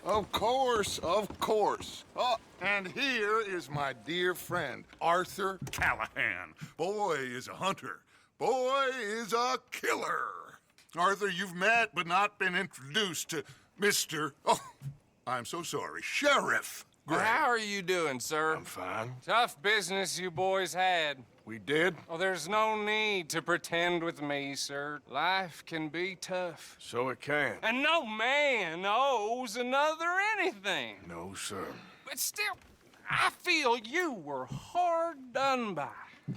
Of course, of course. Oh, and here is my dear friend, Arthur Callahan. Boy is a hunter. Boy is a killer. Arthur, you've met but not been introduced to Mr. Oh, I'm so sorry, Sheriff Gray. How are you doing, sir? I'm fine. Tough business you boys had. We did? Oh, there's no need to pretend with me, sir. Life can be tough. So it can. And no man owes another anything. No, sir. But still, I feel you were hard done by.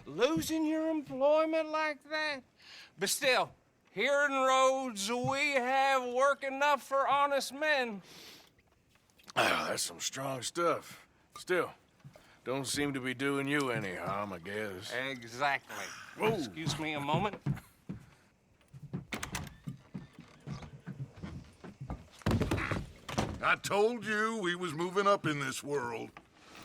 Losing your employment like that. But still, here in Rhodes, we have work enough for honest men. Ah, that's some strong stuff. Still, don't seem to be doing you any harm, I guess. Exactly. Whoa. Excuse me a moment. I told you we was moving up in this world.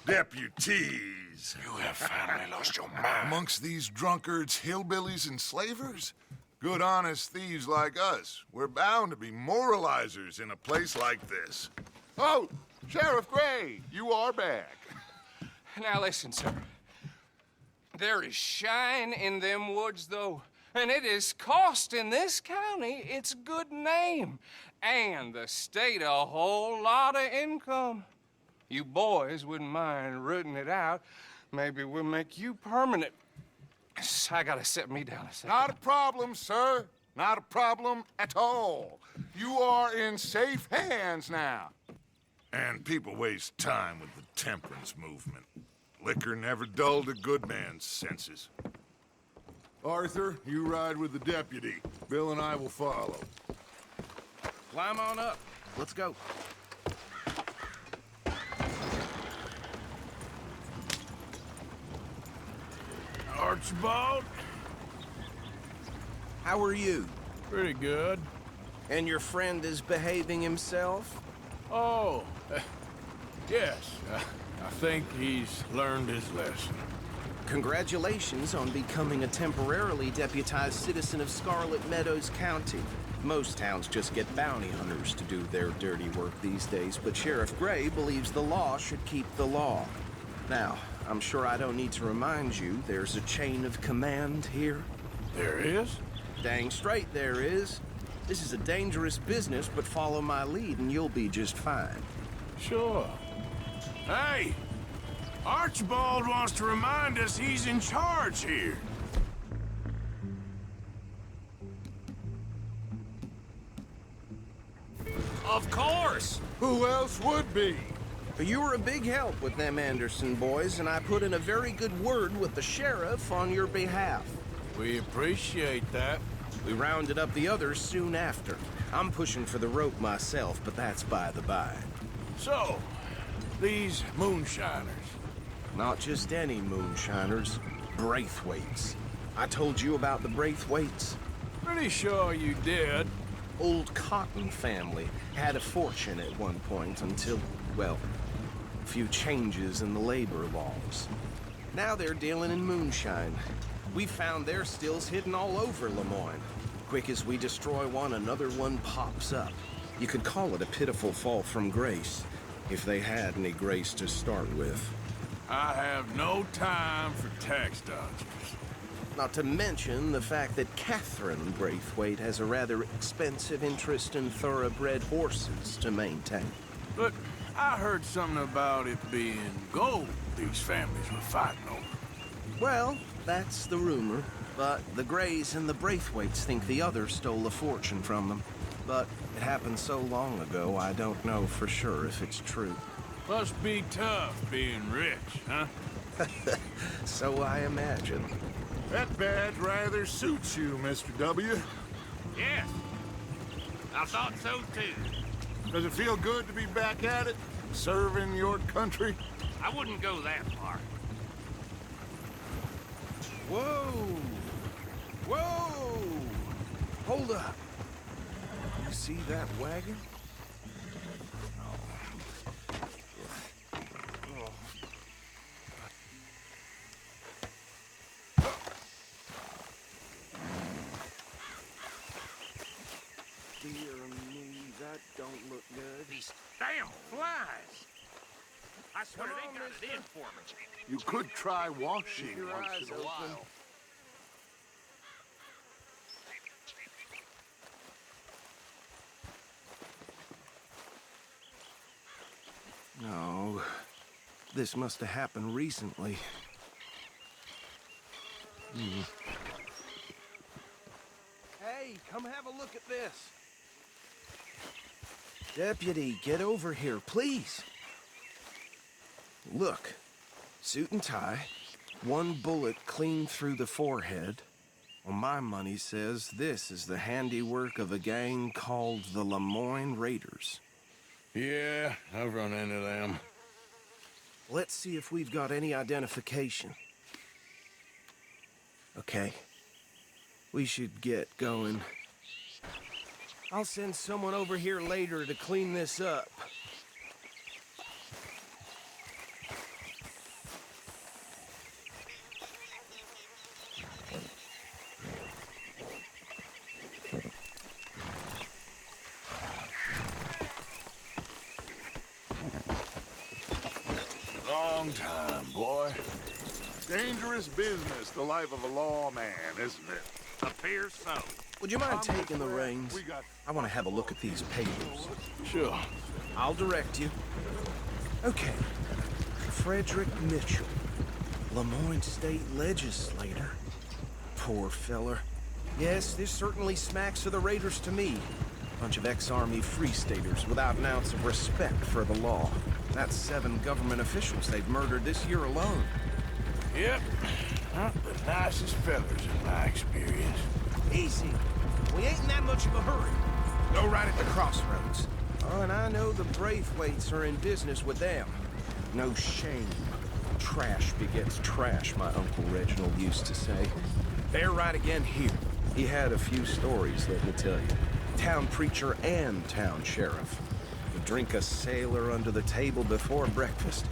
Deputies. You have finally lost your mind. Amongst these drunkards, hillbillies, and slavers? Good, honest thieves like us. We're bound to be moralizers in a place like this. Oh, Sheriff Gray, you are back. Now listen, sir. There is shine in them woods, though, and it is costing this county its good name and the state a whole lot of income. You boys wouldn't mind rooting it out. Maybe we'll make you permanent. I gotta set me down a second. Not a problem, sir. Not a problem at all. You are in safe hands now. And people waste time with the temperance movement. Liquor never dulled a good man's senses. Arthur, you ride with the deputy. Bill and I will follow. Climb on up. Let's go. Archibald? How are you? Pretty good. And your friend is behaving himself? Oh, yes. I think he's learned his lesson. Congratulations on becoming a temporarily deputized citizen of Scarlet Meadows County. Most towns just get bounty hunters to do their dirty work these days, but Sheriff Gray believes the law should keep the law. Now, I'm sure I don't need to remind you there's a chain of command here. There is? Dang straight there is. This is a dangerous business, but follow my lead and you'll be just fine. Sure. Hey! Archibald wants to remind us he's in charge here. Of course! Who else would be? You were a big help with them Anderson boys, and I put in a very good word with the sheriff on your behalf. We appreciate that. We rounded up the others soon after. I'm pushing for the rope myself, but that's by the by. So, these moonshiners. Not just any moonshiners, Braithwaites. I told you about the Braithwaites. Pretty sure you did. Old Cotton family had a fortune at one point until, well, a few changes in the labor laws. Now they're dealing in moonshine. We found their stills hidden all over Lemoyne. Quick as we destroy one, another one pops up. You could call it a pitiful fall from grace, if they had any grace to start with. I have no time for tax dodgers. Not to mention the fact that Catherine Braithwaite has a rather expensive interest in thoroughbred horses to maintain. But I heard something about it being gold these families were fighting over. Well, that's the rumor. But the Grays and the Braithwaites think the other stole a fortune from them. But it happened so long ago, I don't know for sure if it's true. Must be tough being rich, huh? So I imagine. That badge rather suits you, Mr. W. Yes, I thought so too. Does it feel good to be back at it? Serving your country? I wouldn't go that far. Whoa! Whoa! Hold up. You see that wagon? Dear me, that don't look These damn flies. I swear they got it in for me. You could try washing Your once eyes in a open. while. No, this must have happened recently. Hey, come have a look at this. Deputy, get over here, please. Look, suit and tie, one bullet clean through the forehead. Well, my money says this is the handiwork of a gang called the Lemoyne Raiders. Yeah, I've run into them. Let's see if we've got any identification. Okay. We should get going. I'll send someone over here later to clean this up. Long time, boy. Dangerous business, the life of a lawman, isn't it? Appears so. Would you mind taking the reins? We got... I want to have a look at these papers. Sure. I'll direct you. Okay. Frederick Mitchell, Lemoyne State Legislator. Poor feller. Yes, this certainly smacks of the Raiders to me. Bunch of ex-Army Free Staters without an ounce of respect for the law. That's 7 government officials they've murdered this year alone. Yep. Not the nicest fellas in my experience. Easy. We ain't in that much of a hurry. Go right at the crossroads. Oh, and I know the Braithwaites are in business with them. No shame. Trash begets trash, my Uncle Reginald used to say. They're right again here. He had a few stories, let me tell you. Town preacher and town sheriff. Would drink a sailor under the table before breakfast.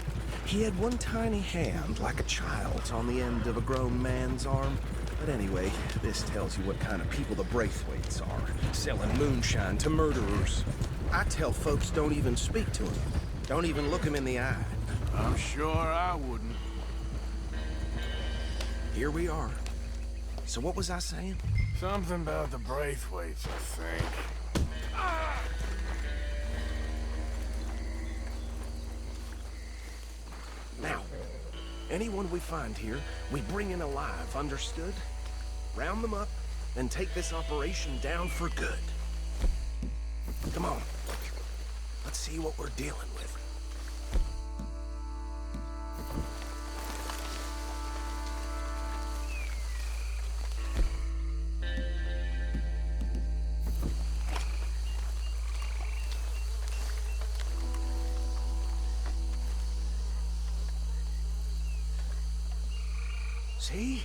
He had one tiny hand, like a child's, on the end of a grown man's arm. But anyway, this tells you what kind of people the Braithwaites are. Selling moonshine to murderers. I tell folks don't even speak to him. Don't even look him in the eye. I'm sure I wouldn't. Here we are. So what was I saying? Something about the Braithwaites, I think. Now, anyone we find here, we bring in alive, understood? Round them up, and take this operation down for good. Come on. Let's see what we're dealing with. See?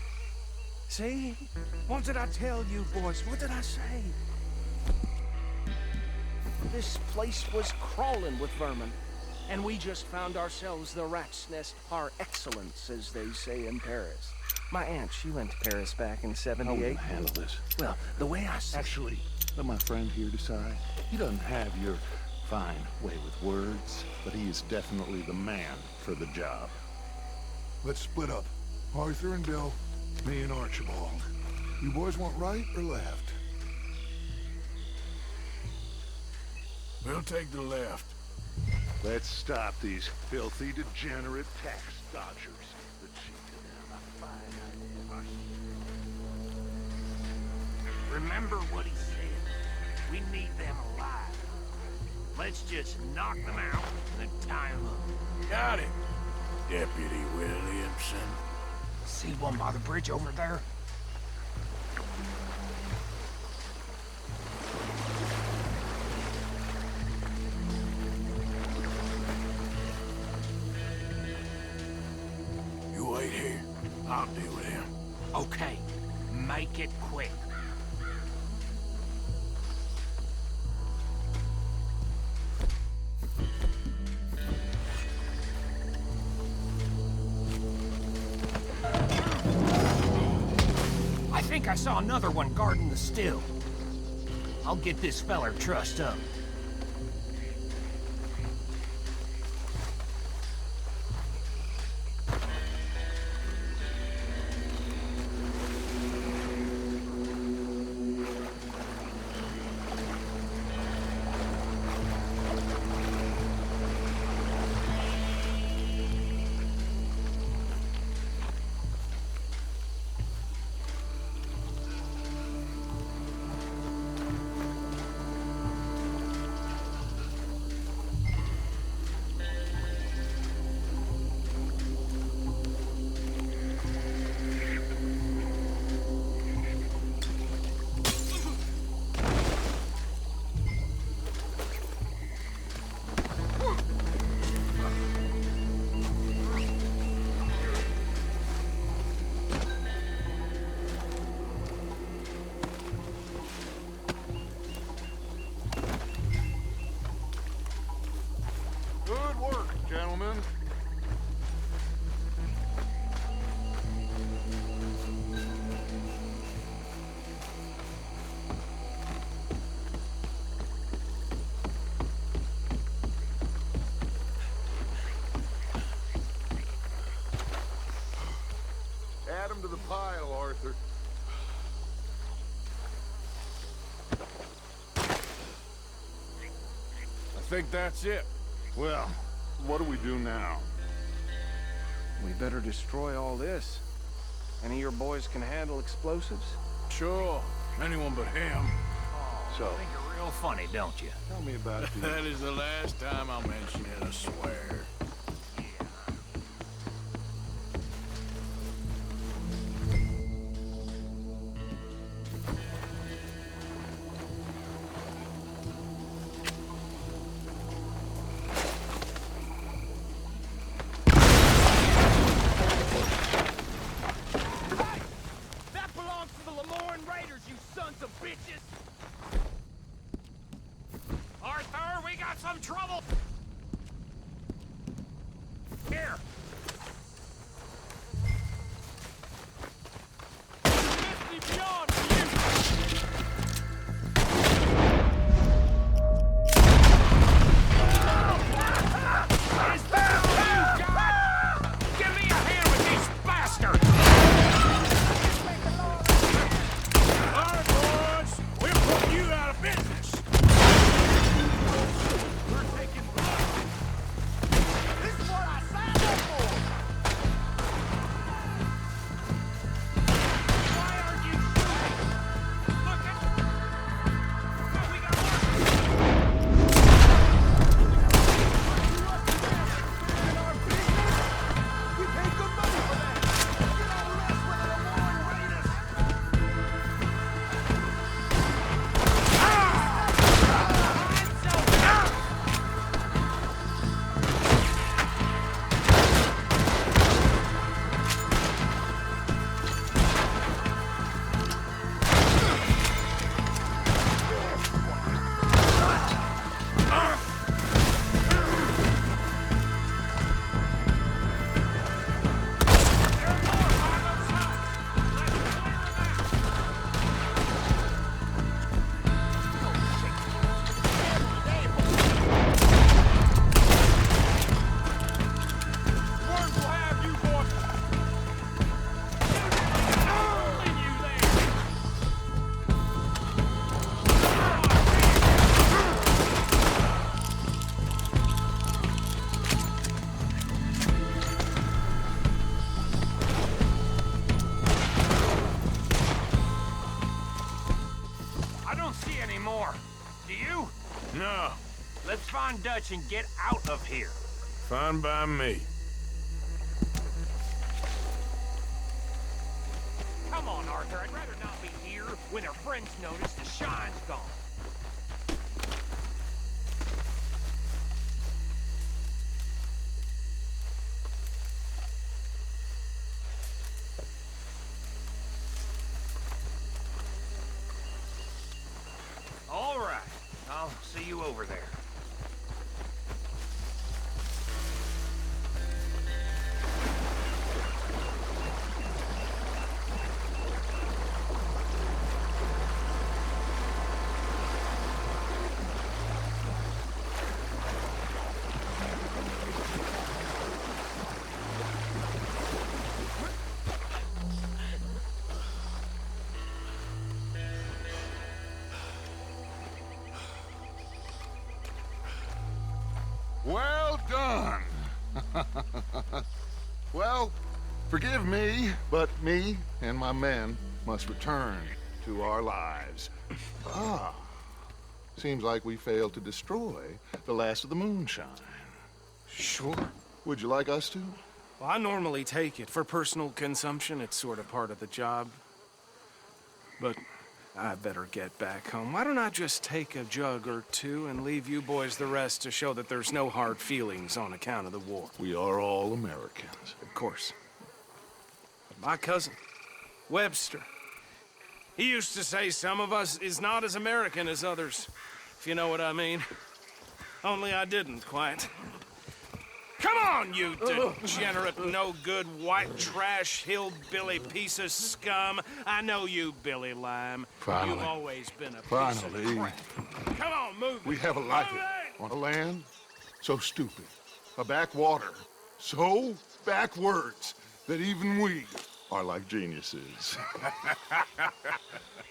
See? What did I tell you, boys? What did I say? This place was crawling with vermin, and we just found ourselves the rat's nest par excellence, as they say in Paris. My aunt, she went to Paris back in How we '78. gonna handle this? Well, the way I see Actually, let my friend here decide. He doesn't have your fine way with words, but he is definitely the man for the job. Let's split up. Arthur and Bill, me and Archibald. You boys want right or left? We'll take the left. Let's stop these filthy, degenerate tax dodgers. The chief of them. Remember what he said. We need them alive. Let's just knock them out and tie them up. Got it, Deputy Williamson. See one by the bridge over there? You wait here. I'll deal with him. Okay, make it quick. I think I saw another one guarding the still. I'll get this feller trussed up. Good work, gentlemen. Add 'em to the pile, Arthur. I think that's it. Well, what do we do now? We better destroy all this. Any of your boys can handle explosives? Sure. Anyone but him. So, I think you're real funny, don't you? tell me about the... That is the last time I'll mention it, I swear. That belongs to the Lemoran Raiders, you sons of bitches! Arthur, we got some trouble! Here! 50 beyond for you! Is that all you got? Give me a hand with these bastards! All right, boys. We're putting you out of business. We're taking blood. This is what I signed up for. Why aren't you shooting? Look at... Look, we got work. We pay good money for that. You don't mess with the Lemoran Raiders. Worms will have you, boy. Holding you there. I don't see any more. Do you? No. Let's find Dutch and get out of here. Fine by me. Come on, Arthur. I'd rather not be here when their friends notice the shine's gone. All right. I'll see you over there. Well done. Well, forgive me, but me and my men must return to our lives. Ah, seems like we failed to destroy the last of the moonshine. Sure. Would you like us to? Well, I normally take it for personal consumption. It's sort of part of the job. But I better get back home. Why don't I just take a jug or two and leave you boys the rest to show that there's no hard feelings on account of the war? We are all Americans. Of course. But my cousin, Webster, he used to say some of us is not as American as others, if you know what I mean. Only I didn't quite. Come on, you degenerate, no-good, white trash, hillbilly piece of scum. I know you, Billy Lime. Finally. You've always been a piece Finally. of crap. Come on, move We it. have a life Move it! on a land so stupid, a backwater so backwards that even we are like geniuses.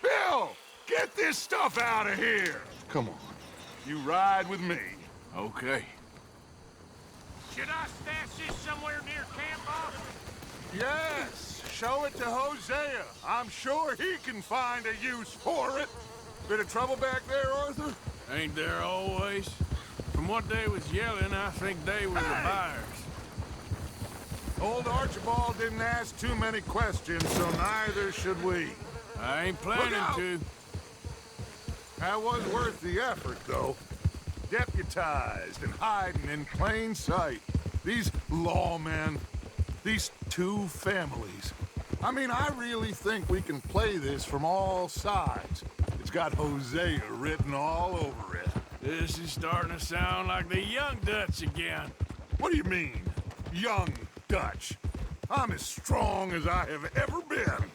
Bill, get this stuff out of here! Come on, you ride with me. Okay. Should I stash this somewhere near camp, boss? Yes, show it to Hosea. I'm sure he can find a use for it. Bit of trouble back there, Arthur? Ain't there always? From what they was yelling, I think they were the buyers. Old Archibald didn't ask too many questions, so neither should we. I ain't planning out! to. That was worth the effort, though. Deputized and hiding in plain sight. These lawmen, these two families. I mean, I really think we can play this from all sides. It's got Hosea written all over it. This is starting to sound like the Young Dutch again. What do you mean, young Dutch? I'm as strong as I have ever been.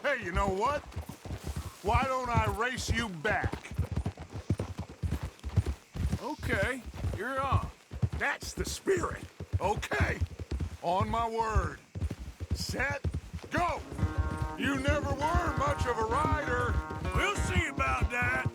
Hey, you know what? Why don't I race you back? Okay, you're on. That's the spirit. Okay, on my word. Set, go! You never were much of a rider. We'll see about that.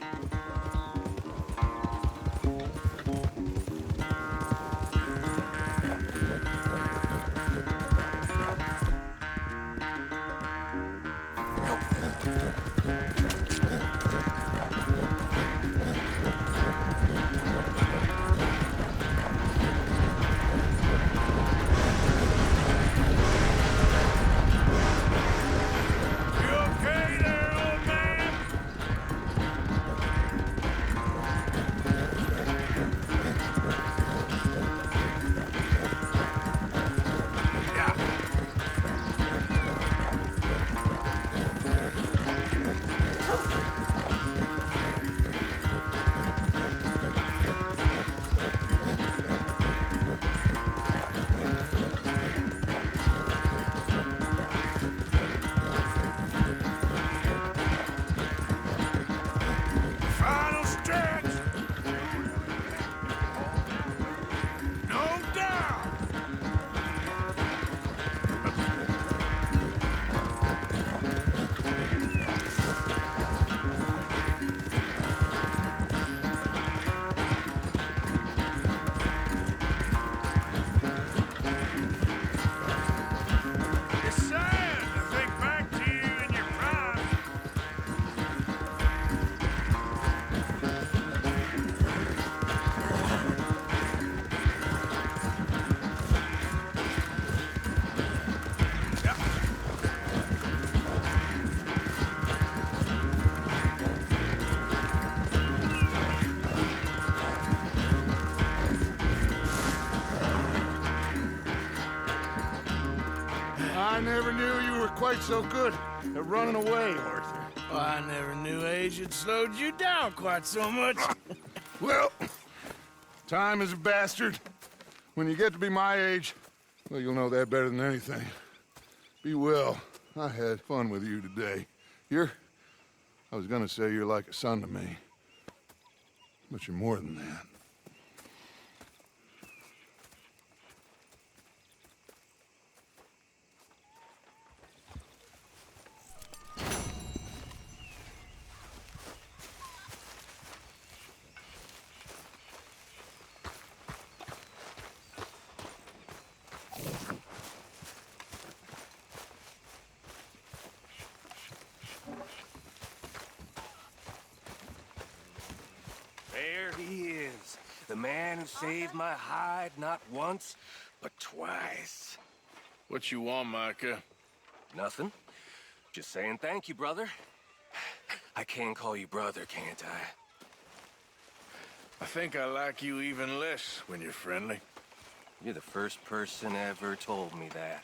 You okay there, old man? Final stretch. No doubt. It's sad to think back to you in your prime. I never knew you were quite so good at running away, Arthur. Well, I never knew age had slowed you down quite so much. Well, time is a bastard. When you get to be my age, well, you'll know that better than anything. Be well. I had fun with you today. I was gonna say you're like a son to me. But you're more than that. There he is. The man who saved my hide not once, but twice. What you want, Micah? Nothing. Just saying thank you, brother. I can call you brother, can't I? I think I like you even less when you're friendly. You're the first person ever told me that.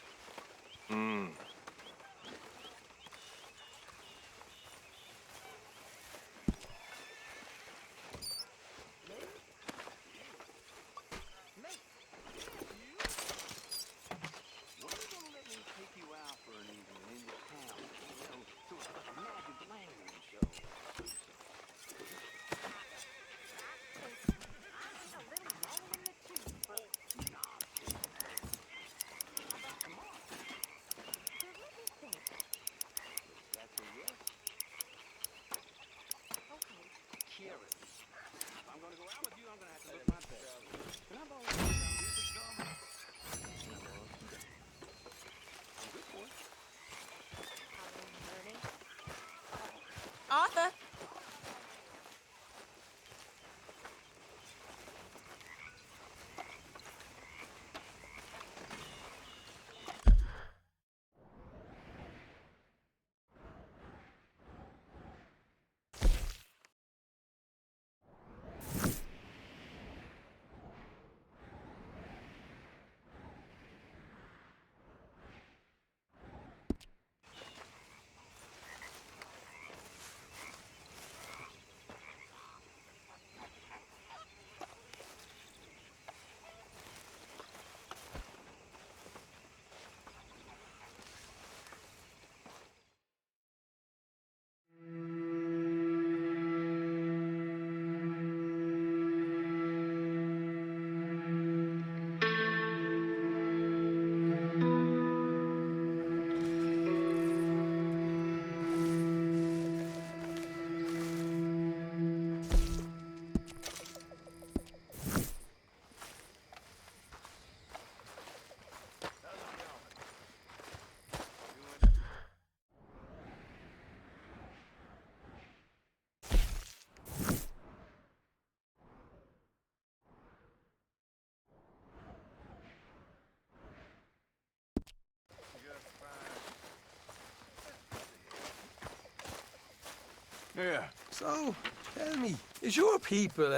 Yeah. So, tell me, is your people,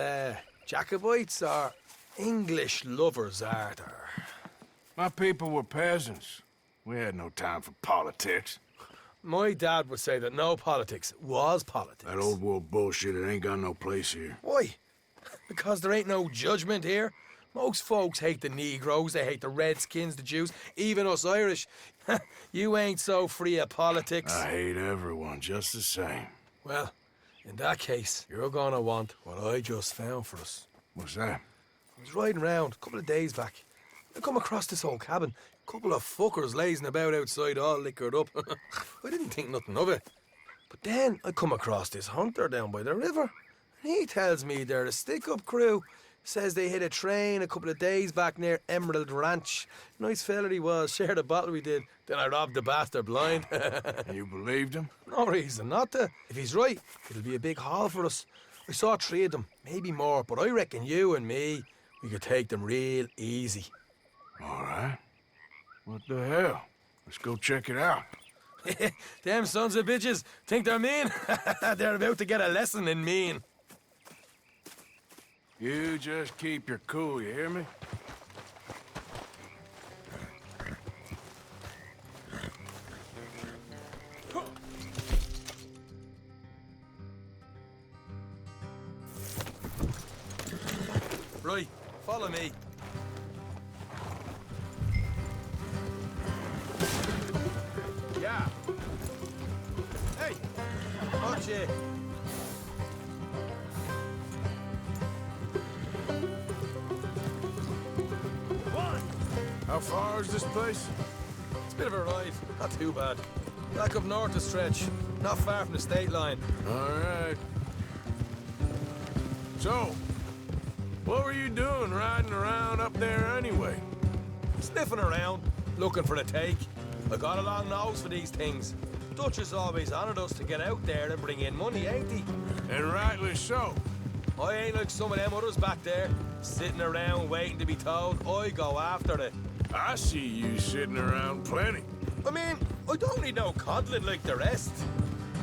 Jacobites or English lovers, Arthur? My people were peasants. We had no time for politics. My dad would say that no politics was politics. That old world bullshit, it ain't got no place here. Why? Because there ain't no judgment here. Most folks hate the Negroes, they hate the Redskins, the Jews, even us Irish. You ain't so free of politics. I hate everyone just the same. Well, in that case, you're gonna want what I just found for us. What's that? I was riding round a couple of days back. I come across this old cabin. A couple of fuckers lazing about outside all liquored up. I didn't think nothing of it. But then I come across this hunter down by the river. And he tells me they're a stick-up crew. Says they hit a train a couple of days back near Emerald Ranch. Nice fella he was, shared a bottle we did. Then I robbed the bastard blind. You believed him? No reason not to. If he's right, it'll be a big haul for us. I saw 3 of them, maybe more, but I reckon you and me, we could take them real easy. All right. What the hell? Let's go check it out. Them sons of bitches think they're mean. They're about to get a lesson in mean. You just keep your cool, you hear me? Right, follow me. Yeah. Hey, watch it. How far is this place? It's a bit of a ride, not too bad. Back up north a stretch, not far from the state line. All right. So, what were you doing riding around up there anyway? Sniffing around, looking for a take. I got a long nose for these things. Dutch has always honoured us to get out there and bring in money, ain't he? And rightly so. I ain't like some of them others back there, sitting around waiting to be told. I go after it. I see you sitting around plenty. I mean, I don't need no coddling like the rest.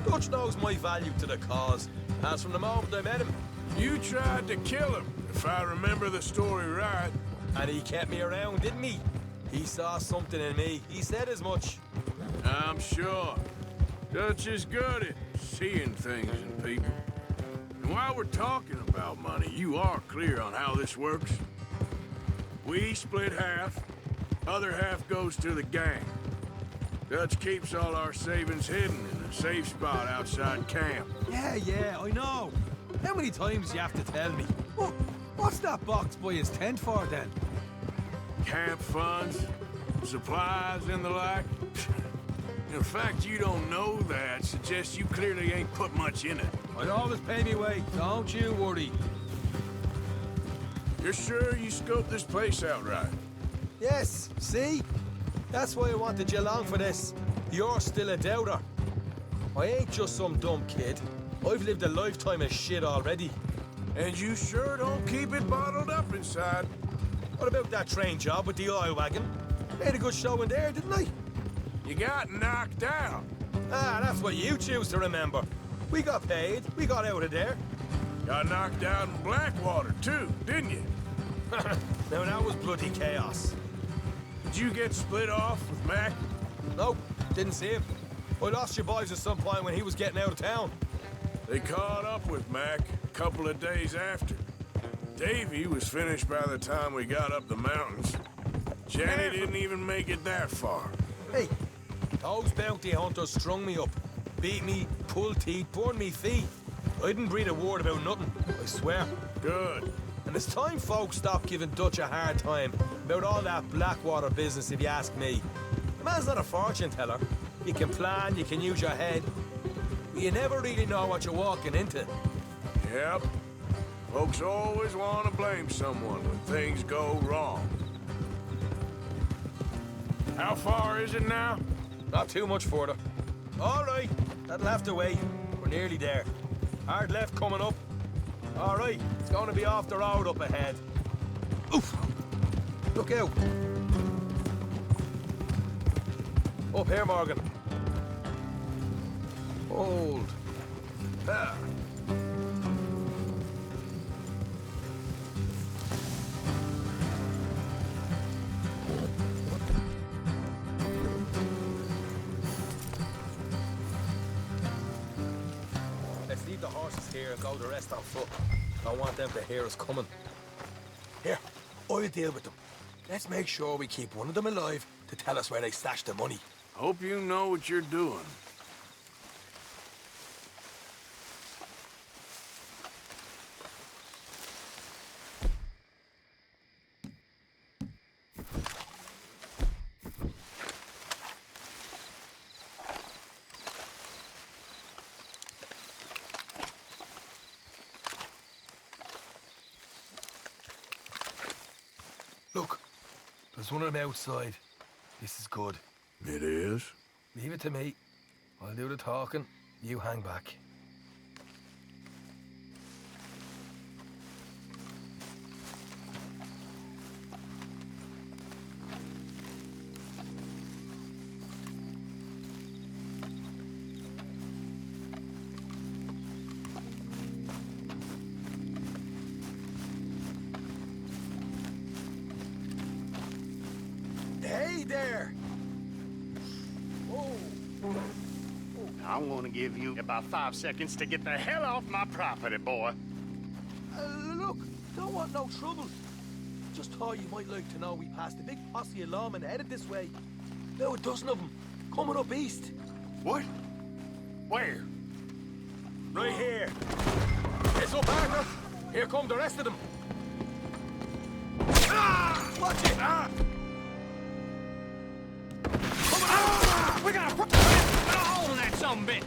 Dutch knows my value to the cause, as from the moment I met him. You tried to kill him, if I remember the story right. And he kept me around, didn't he? He saw something in me. He said as much. I'm sure. Dutch is good at seeing things in people. And while we're talking about money, you are clear on how this works? We split half, other half goes to the gang. Dutch keeps all our savings hidden in a safe spot outside camp. Yeah, I know. How many times do you have to tell me? What's that box by his tent for, then? Camp funds, supplies, and the like. The fact you don't know that suggests you clearly ain't put much in it. I'd always pay me way, don't you worry. You're sure you scoped this place out right? Yes, see? That's why I wanted you along for this. You're still a doubter. I ain't just some dumb kid. I've lived a lifetime of shit already. And you sure don't keep it bottled up inside. What about that train job with the oil wagon? Made a good show in there, didn't I? You got knocked out. Ah, that's what you choose to remember. We got paid. We got out of there. Got knocked out in Blackwater, too, didn't you? Now, that was bloody chaos. Did you get split off with Mac? Nope, didn't see him. I lost your boys at some point when he was getting out of town. They caught up with Mac a couple of days after. Davy was finished by the time we got up the mountains. Jenny didn't even make it that far. Hey, those bounty hunters strung me up. Beat me, pulled teeth, burned me feet. I didn't breathe a word about nothing, I swear. Good. And it's time folks stop giving Dutch a hard time about all that Blackwater business, if you ask me. The man's not a fortune teller. You can plan, you can use your head. But you never really know what you're walking into. Yep. Folks always want to blame someone when things go wrong. How far is it now? Not too much further. All right, that'll have to wait. We're nearly there. Hard left coming up. All right, it's going to be off the road up ahead. Oof! Look out. Up here, Morgan. Hold. Let's leave the horses here and go the rest on foot. I want them to hear us coming. Here, I'll deal with them. Let's make sure we keep one of them alive to tell us where they stashed the money. Hope you know what you're doing. Look, there's one of them outside. This is good. It is? Leave it to me. I'll do the talking. You hang back. Hey there! I'm gonna give you about 5 seconds to get the hell off my property, boy. Look, don't want no trouble. Just thought you might like to know we passed a big posse of lawmen headed this way. About a dozen of them, coming up east. What? Where? Right here. Heads up, partner. Here come the rest of them. Ah! Watch it! Ah! We got a hole in that son of a bitch.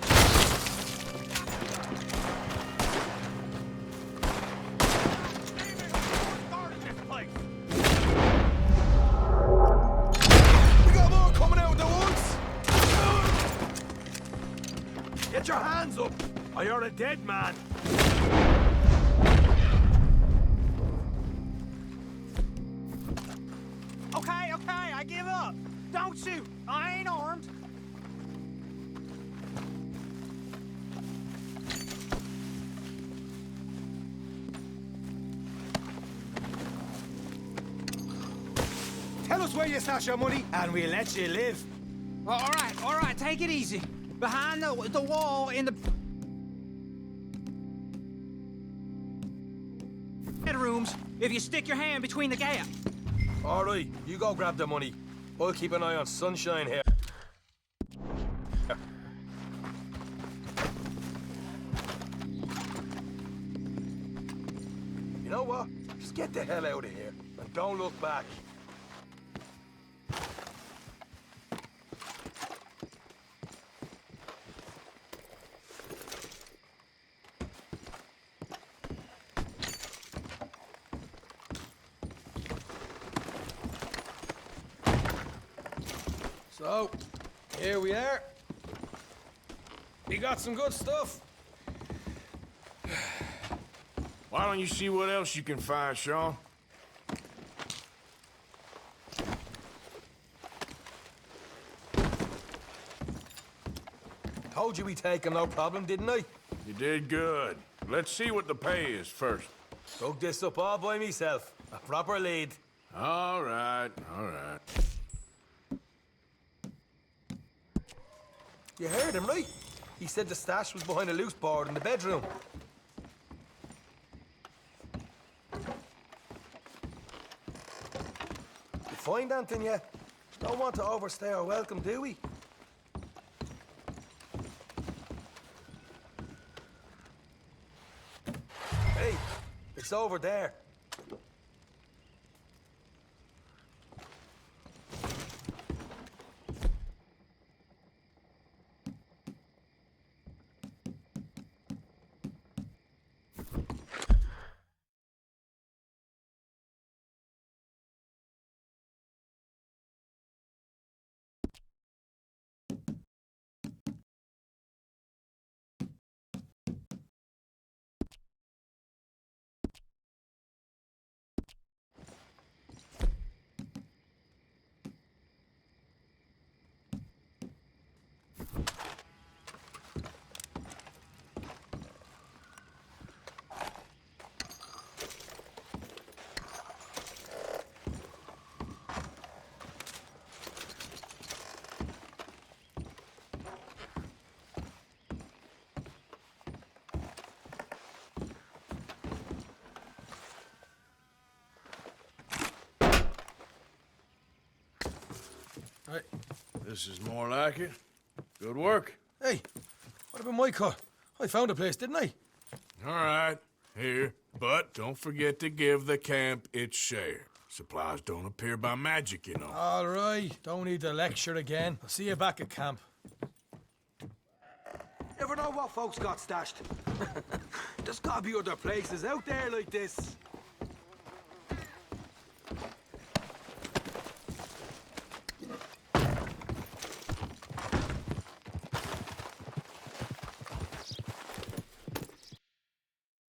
We got more coming out of the woods! Get your hands up, or you're a dead man. Okay, I give up. Don't shoot. I ain't armed. Tell us where you stash your money, and we'll let you live. All right, take it easy. Behind the wall in the bedrooms, if you stick your hand between the gap. All right, you go grab the money. I'll keep an eye on Sunshine here. You know what? Just get the hell out of here, and don't look back. So, here we are. We got some good stuff. Why don't you see what else you can find, Sean? Told you we take 'em, no problem, didn't I? You did good. Let's see what the pay is first. Dug this up all by myself. A proper lead. All right, all right. You heard him, right? He said the stash was behind a loose board in the bedroom. You find anything yet? Don't want to overstay our welcome, do we? Hey, it's over there. Right. This is more like it. Good work. Hey, what about my cut? I found a place, didn't I? All right, here. But don't forget to give the camp its share. Supplies don't appear by magic, you know. All right, don't need the lecture again. I'll see you back at camp. Never know what folks got stashed. There's gotta be other places out there like this.